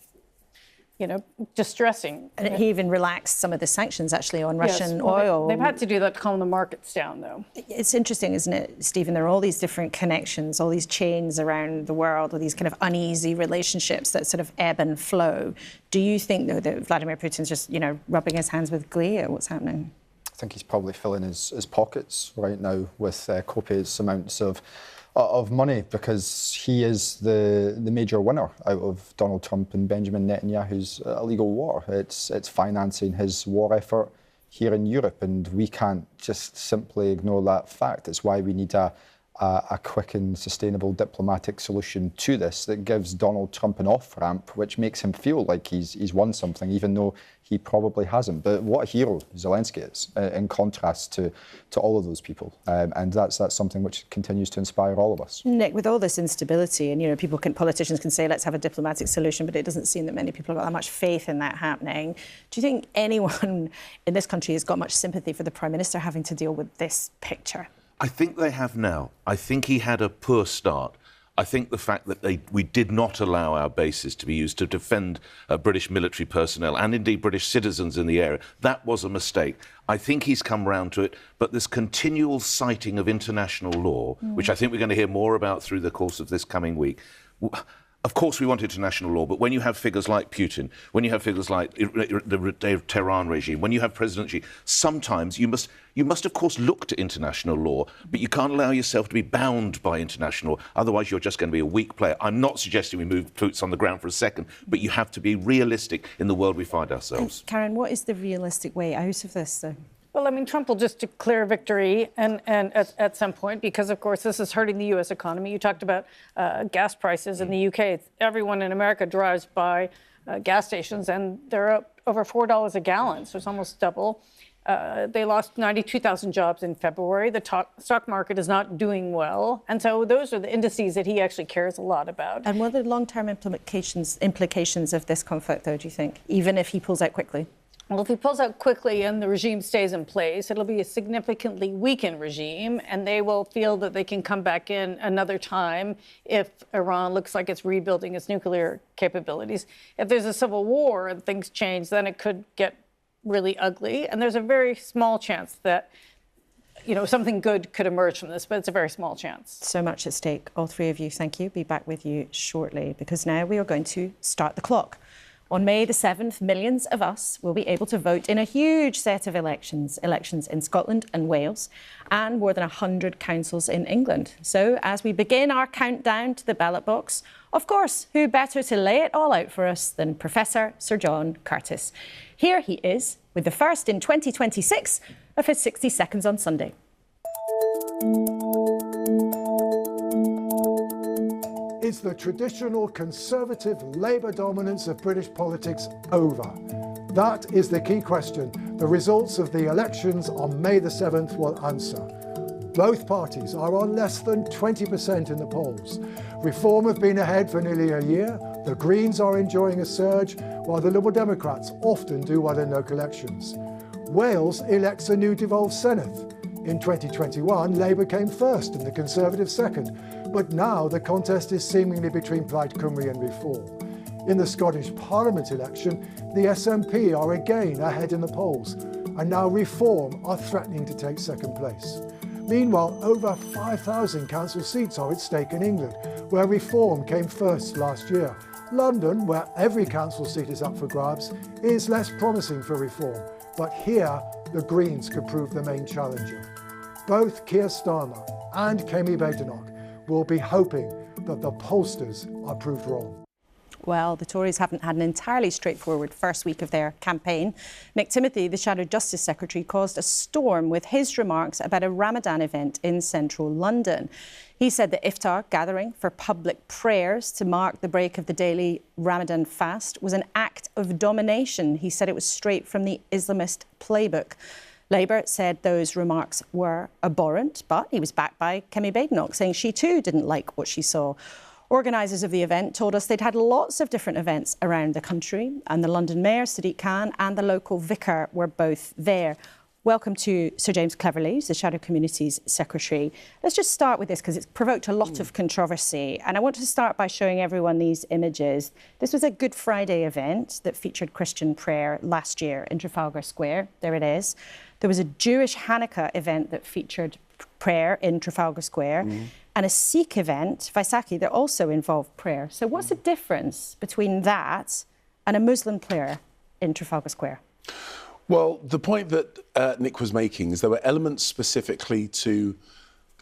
distressing. And he even relaxed some of the sanctions, actually, on Russian oil. They've had to do that to calm the markets down, though. It's interesting, isn't it, Stephen? There are all these different connections, all these chains around the world, all these kind of uneasy relationships that sort of ebb and flow. Do you think, though, that Vladimir Putin's just, rubbing his hands with glee at what's happening? I think he's probably filling his pockets right now with copious amounts of money, because he is the major winner out of Donald Trump and Benjamin Netanyahu's illegal war. It's financing his war effort here in Europe, and we can't just simply ignore that fact. It's why we need a quick and sustainable diplomatic solution to this that gives Donald Trump an off-ramp, which makes him feel like he's won something, even though he probably hasn't. But what a hero Zelensky is, in contrast to all of those people. And that's something which continues to inspire all of us. Nick, with all this instability, and politicians can say, let's have a diplomatic solution, but it doesn't seem that many people have got that much faith in that happening. Do you think anyone in this country has got much sympathy for the Prime Minister having to deal with this picture? I think they have now. I think he had a poor start. I think the fact that we did not allow our bases to be used to defend British military personnel and indeed British citizens in the area, that was a mistake. I think he's come round to it, but this continual citing of international law, which I think we're going to hear more about through the course of this coming week. Of course, we want international law, but when you have figures like Putin, when you have figures like the Tehran regime, when you have President Xi, sometimes you must, of course, look to international law, but you can't allow yourself to be bound by international law. Otherwise, you're just going to be a weak player. I'm not suggesting we move boots on the ground for a second, but you have to be realistic in the world we find ourselves. Karen, what is the realistic way out of this, though? Well, I mean, Trump will just declare victory and at some point, because, of course, this is hurting the U.S. economy. You talked about gas prices in the UK. Everyone in America drives by gas stations, and they're up over $4 a gallon, so it's almost double. They lost 92,000 jobs in February. The stock market is not doing well. And so those are the indices that he actually cares a lot about. And what are the long-term implications of this conflict, though, do you think, even if he pulls out quickly? Well, if he pulls out quickly and the regime stays in place, it'll be a significantly weakened regime, and they will feel that they can come back in another time if Iran looks like it's rebuilding its nuclear capabilities. If there's a civil war and things change, then it could get really ugly. And there's a very small chance that, something good could emerge from this, but it's a very small chance. So much at stake. All three of you, thank you. Be back with you shortly, because now we are going to start the clock. On May the 7th, millions of us will be able to vote in a huge set of elections in Scotland and Wales, and more than 100 councils in England. So as we begin our countdown to the ballot box, of course, who better to lay it all out for us than Professor Sir John Curtis. Here he is with the first in 2026 of his 60 Seconds on Sunday. Is the traditional Conservative Labour dominance of British politics over? That is the key question the results of the elections on May the 7th will answer. Both parties are on less than 20% in the polls. Reform have been ahead for nearly a year. The Greens are enjoying a surge, while the Liberal Democrats often do well in local elections. Wales elects a new devolved Senedd. In 2021, Labour came first and the Conservatives second, but now the contest is seemingly between Plaid Cymru and Reform. In the Scottish Parliament election, the SNP are again ahead in the polls, and now Reform are threatening to take second place. Meanwhile, over 5,000 council seats are at stake in England, where Reform came first last year. London, where every council seat is up for grabs, is less promising for Reform, but here the Greens could prove the main challenger. Both Keir Starmer and Kemi Badenoch will be hoping that the pollsters are proved wrong. Well, the Tories haven't had an entirely straightforward first week of their campaign. Nick Timothy, the Shadow Justice Secretary, caused a storm with his remarks about a Ramadan event in central London. He said the iftar gathering for public prayers to mark the break of the daily Ramadan fast was an act of domination. He said it was straight from the Islamist playbook. Labour said those remarks were abhorrent, but he was backed by Kemi Badenoch, saying she too didn't like what she saw. Organisers of the event told us they'd had lots of different events around the country, and the London Mayor, Sadiq Khan, and the local vicar were both there. Welcome to Sir James Cleverly, who's the Shadow Communities Secretary. Let's just start with this because it's provoked a lot of controversy. And I want to start by showing everyone these images. This was a Good Friday event that featured Christian prayer last year in Trafalgar Square. There it is. There was a Jewish Hanukkah event that featured prayer in Trafalgar Square. And a Sikh event, Vaisakhi, that also involved prayer. So what's the difference between that and a Muslim prayer in Trafalgar Square? Well, the point that Nick was making is there were elements specifically to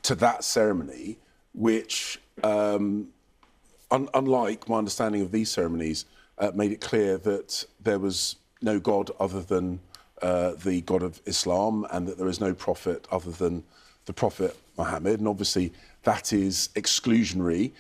that ceremony which, unlike my understanding of these ceremonies, made it clear that there was no God other than the God of Islam, and that there is no prophet other than the Prophet Muhammad. And obviously that is exclusionary.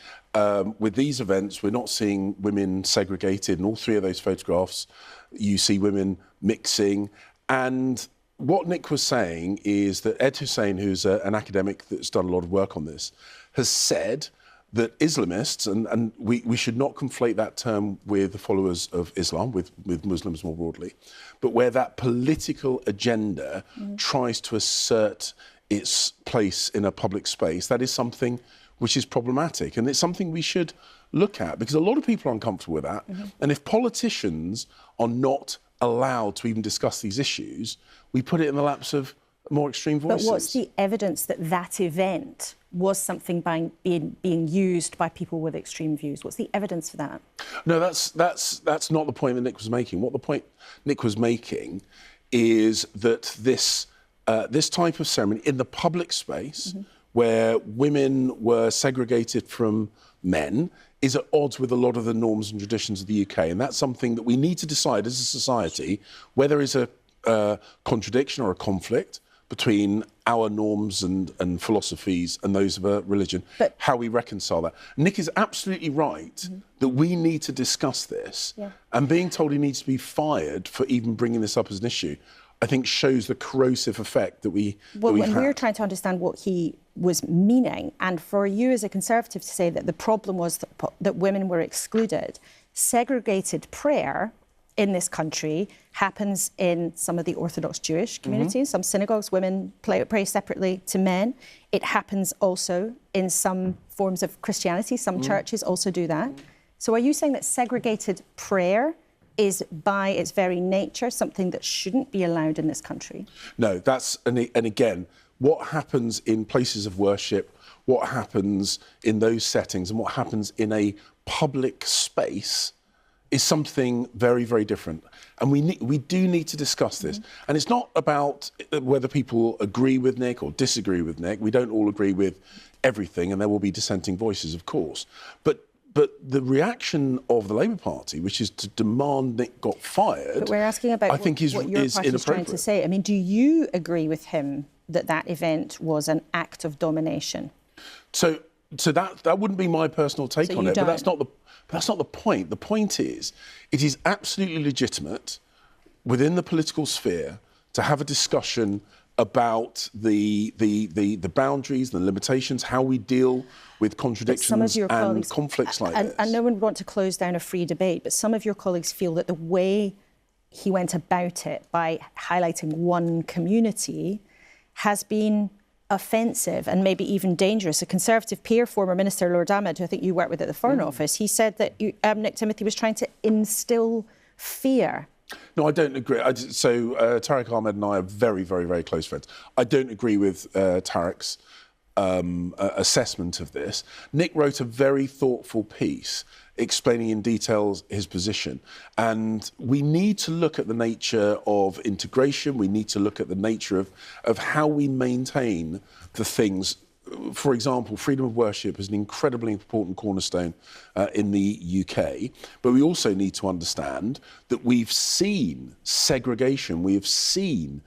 With these events, we're not seeing women segregated. In all three of those photographs, you see women mixing. And what Nick was saying is that Ed Hussein, who's an academic that's done a lot of work on this, has said that Islamists, and we should not conflate that term with the followers of Islam, with Muslims more broadly, but where that political agenda tries to assert its place in a public space, that is something which is problematic. And it's something we should look at, because a lot of people are uncomfortable with that. And if politicians are not allowed to even discuss these issues, we put it in the laps of more extreme voices. But what's the evidence that that event was something being used by people with extreme views? What's the evidence for that? No, that's not the point that Nick was making. What the point Nick was making is that this type of ceremony in the public space, where women were segregated from men, is at odds with a lot of the norms and traditions of the UK. And that's something that we need to decide as a society whether is a contradiction or a conflict between our norms and philosophies and those of a religion, how we reconcile that. Nick is absolutely right that we need to discuss this, and being told he needs to be fired for even bringing this up as an issue, I think shows the corrosive effect that we've had. We're trying to understand what he was meaning, and for you as a Conservative to say that the problem was that women were excluded, segregated prayer in this country happens in some of the Orthodox Jewish communities. Some synagogues, women pray separately to men. It happens also in some forms of Christianity. Some churches also do that. So are you saying that segregated prayer is by its very nature something that shouldn't be allowed in this country? No, and again, what happens in places of worship, what happens in those settings and what happens in a public space is something very, very different. And we do need to discuss this. And it's not about whether people agree with Nick or disagree with Nick. We don't all agree with everything, and there will be dissenting voices, of course. But the reaction of the Labour Party, which is to demand Nick got fired, but we're asking about what your party is trying to say. I mean, do you agree with him that event was an act of domination? So that wouldn't be my personal take on it, but that's not the point. The point is, it is absolutely legitimate within the political sphere to have a discussion about the boundaries, the limitations, how we deal with contradictions and conflicts like this. And no one would want to close down a free debate, but some of your colleagues feel that the way he went about it by highlighting one community has been offensive and maybe even dangerous. A Conservative peer, former Minister Lord Ahmed, who I think you worked with at the Foreign Office, he said that Nick Timothy was trying to instill fear. No, I don't agree. Tariq Ahmed and I are very, very, very close friends. I don't agree with Tariq's assessment of this. Nick wrote a very thoughtful piece explaining in detail his position. And we need to look at the nature of integration. We need to look at the nature of how we maintain the things. For example, freedom of worship is an incredibly important cornerstone in the UK. But we also need to understand that we've seen segregation. We have seen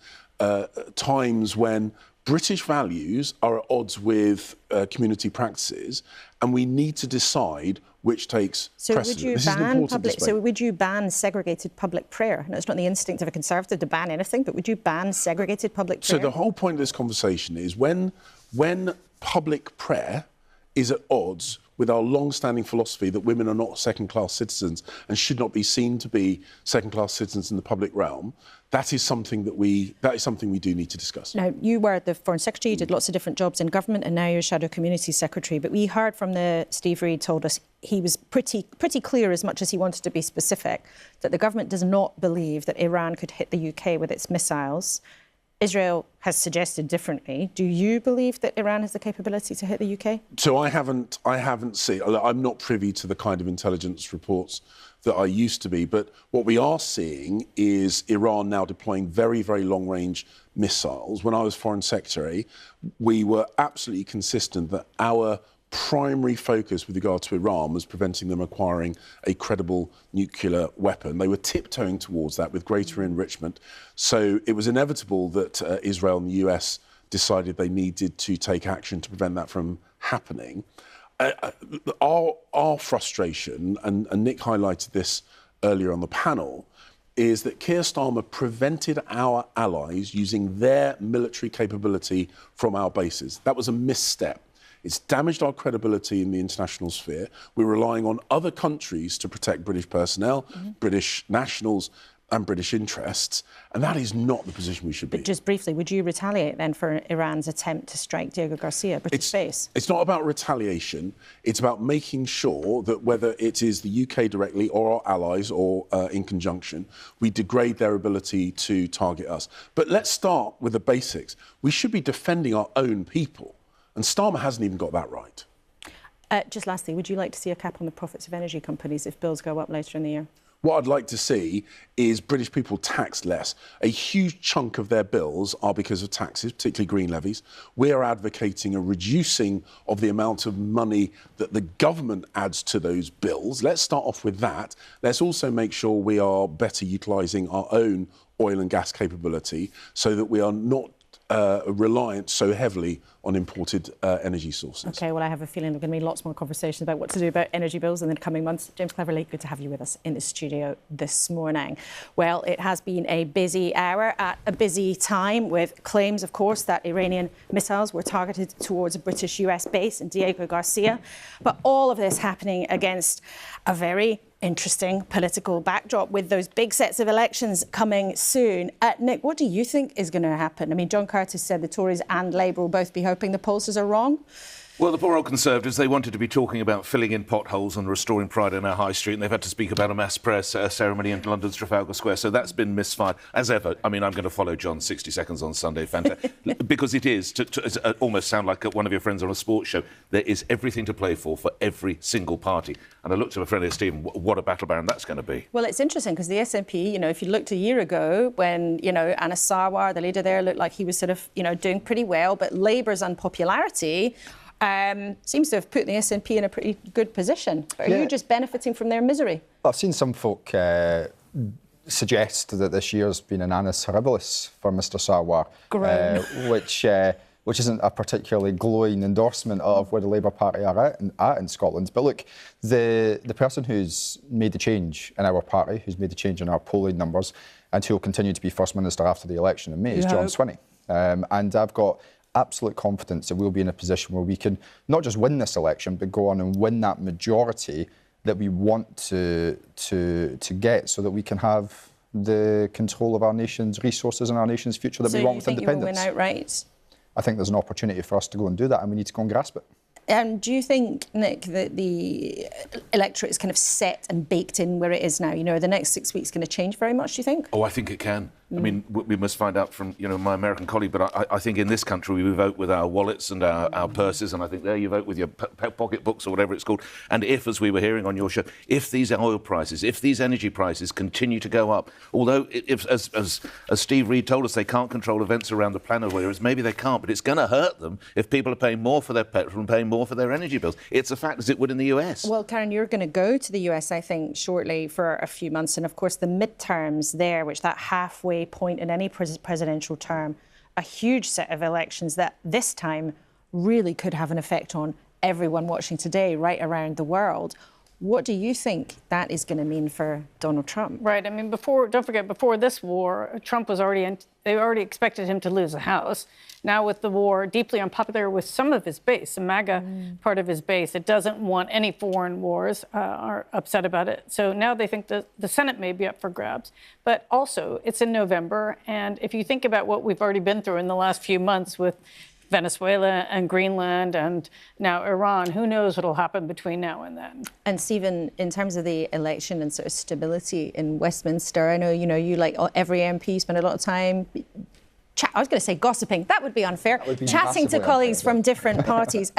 times when British values are at odds with community practices, and we need to decide which takes precedent. Would you ban segregated public prayer? No, it's not the instinct of a Conservative to ban anything, but would you ban segregated public prayer? So the whole point of this conversation is when public prayer is at odds with our long-standing philosophy that women are not second-class citizens and should not be seen to be second-class citizens in the public realm, that is something we do need to discuss. Now, you were the Foreign Secretary, you did lots of different jobs in government, and now you're Shadow Community Secretary. But we heard from Steve Reid told us he was pretty clear, as much as he wanted to be specific, that the government does not believe that Iran could hit the UK with its missiles. Israel has suggested differently. Do you believe that Iran has the capability to hit the UK? So I haven't seen. I'm not privy to the kind of intelligence reports that I used to be, but what we are seeing is Iran now deploying very, very long-range missiles. When I was Foreign Secretary, we were absolutely consistent that our primary focus with regard to Iran was preventing them acquiring a credible nuclear weapon. They were tiptoeing towards that with greater enrichment. So it was inevitable that Israel and the US decided they needed to take action to prevent that from happening. Our frustration, and Nick highlighted this earlier on the panel, is that Keir Starmer prevented our allies using their military capability from our bases. That was a misstep. It's damaged our credibility in the international sphere. We're relying on other countries to protect British personnel, British nationals, and British interests, and that is not the position we should be. But just briefly, would you retaliate then for Iran's attempt to strike Diego Garcia, British base? It's not about retaliation. It's about making sure that whether it is the UK directly or our allies or in conjunction, we degrade their ability to target us. But let's start with the basics. We should be defending our own people. And Starmer hasn't even got that right. Just lastly, would you like to see a cap on the profits of energy companies if bills go up later in the year? What I'd like to see is British people taxed less. A huge chunk of their bills are because of taxes, particularly green levies. We are advocating a reducing of the amount of money that the government adds to those bills. Let's start off with that. Let's also make sure we are better utilising our own oil and gas capability so that we are not reliance so heavily on imported energy sources. OK, well, I have a feeling there are going to be lots more conversations about what to do about energy bills in the coming months. James Cleverly, good to have you with us in the studio this morning. Well, it has been a busy hour at a busy time with claims, of course, that Iranian missiles were targeted towards a British US base in Diego Garcia. But all of this happening against a very interesting political backdrop with those big sets of elections coming soon. Nick, what do you think is going to happen? I mean, John Curtis said the Tories and Labour will both be hoping the pollsters are wrong. Well, the poor old Conservatives, they wanted to be talking about filling in potholes and restoring pride in our high street, and they've had to speak about a mass prayer ceremony in London's Trafalgar Square, so that's been misfired, as ever. I mean, I'm going to follow John's 60 Seconds on Sunday, fantastic, because it is, to almost sound like one of your friends on a sports show, there is everything to play for every single party. And I looked at my friend here, Stephen, what a battle baron that's going to be. Well, it's interesting, because the SNP, if you looked a year ago when, Anas Sarwar, the leader there, looked like he was sort of, doing pretty well, but Labour's unpopularity seems to have put the SNP in a pretty good position. Are you just benefiting from their misery? I've seen some folk suggest that this year's been an annus horribilis for Mr Sarwar, which isn't a particularly glowing endorsement of where the Labour Party are at in Scotland. But look, the person who's made the change in our party, who's made the change in our polling numbers, and who will continue to be First Minister after the election in May is John Swinney. And I've got absolute confidence that we'll be in a position where we can not just win this election, but go on and win that majority that we want to get, so that we can have the control of our nation's resources and our nation's future that we want with independence. So you think you will win outright? I think there's an opportunity for us to go and do that, and we need to go and grasp it. Do you think, Nick, that the electorate is kind of set and baked in where it is now? The next 6 weeks going to change very much, do you think? Oh, I think it can. I mean, we must find out from, my American colleague, but I think in this country we vote with our wallets and our purses, and I think there you vote with your pocketbooks or whatever it's called. And if, as we were hearing on your show, if these oil prices, if these energy prices continue to go up, although, as Steve Reed told us, they can't control events around the planet, whereas maybe they can't, but it's going to hurt them if people are paying more for their petrol and paying more for their energy bills. It's a fact, as it would in the US. Well, Karen, you're going to go to the US, I think, shortly for a few months. And, of course, the midterms there, which that halfway point in any presidential term, a huge set of elections that this time really could have an effect on everyone watching today right around the world. What do you think that is going to mean for Donald Trump? Right. I mean, don't forget, before this war, Trump was they already expected him to lose the House. Now with the war, deeply unpopular with some of his base, the MAGA part of his base, it doesn't want any foreign wars, are upset about it. So now they think that the Senate may be up for grabs. But also, it's in November. And if you think about what we've already been through in the last few months with Venezuela and Greenland and now Iran, who knows what will happen between now and then. And Stephen, in terms of the election and sort of stability in Westminster, I know, you like every MP spend a lot of time I was going to say gossiping. That would be unfair. Chatting to colleagues from different parties.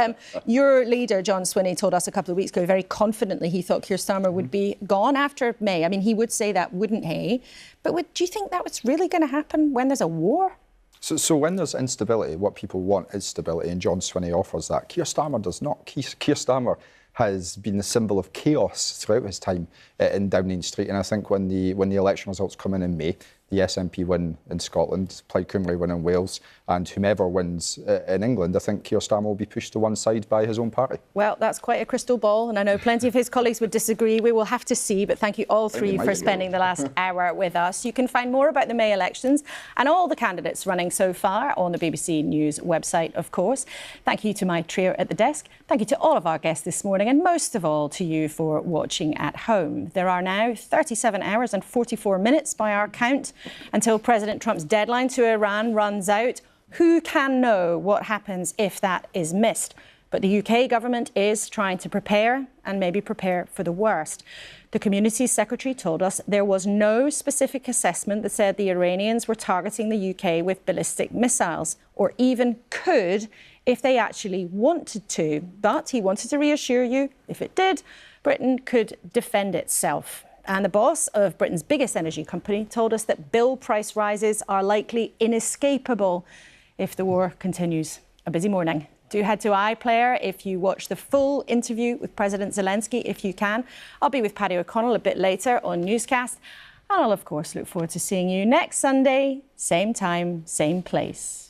Your leader, John Swinney, told us a couple of weeks ago very confidently he thought Keir Starmer would be gone after May. I mean, he would say that, wouldn't he? But do you think that was really going to happen when there's a war? So when there's instability, what people want is stability, and John Swinney offers that. Keir Starmer does not. Keir Starmer has been the symbol of chaos throughout his time in Downing Street, and I think when the election results come in May, the SNP win in Scotland, Plaid Cymru win in Wales, and whomever wins in England, I think Keir Starmer will be pushed to one side by his own party. Well, that's quite a crystal ball, and I know plenty of his colleagues would disagree. We will have to see, but thank you all three for spending the last hour with us. You can find more about the May elections and all the candidates running so far on the BBC News website, of course. Thank you to my trio at the desk. Thank you to all of our guests this morning, and most of all to you for watching at home. There are now 37 hours and 44 minutes by our count until President Trump's deadline to Iran runs out. Who can know what happens if that is missed? But the UK government is trying to prepare and maybe prepare for the worst. The Communities Secretary told us there was no specific assessment that said the Iranians were targeting the UK with ballistic missiles, or even could if they actually wanted to. But he wanted to reassure you, if it did, Britain could defend itself. And the boss of Britain's biggest energy company told us that bill price rises are likely inescapable if the war continues. A busy morning. Do head to iPlayer if you watch the full interview with President Zelensky, if you can. I'll be with Paddy O'Connell a bit later on Newscast. And I'll, of course, look forward to seeing you next Sunday, same time, same place.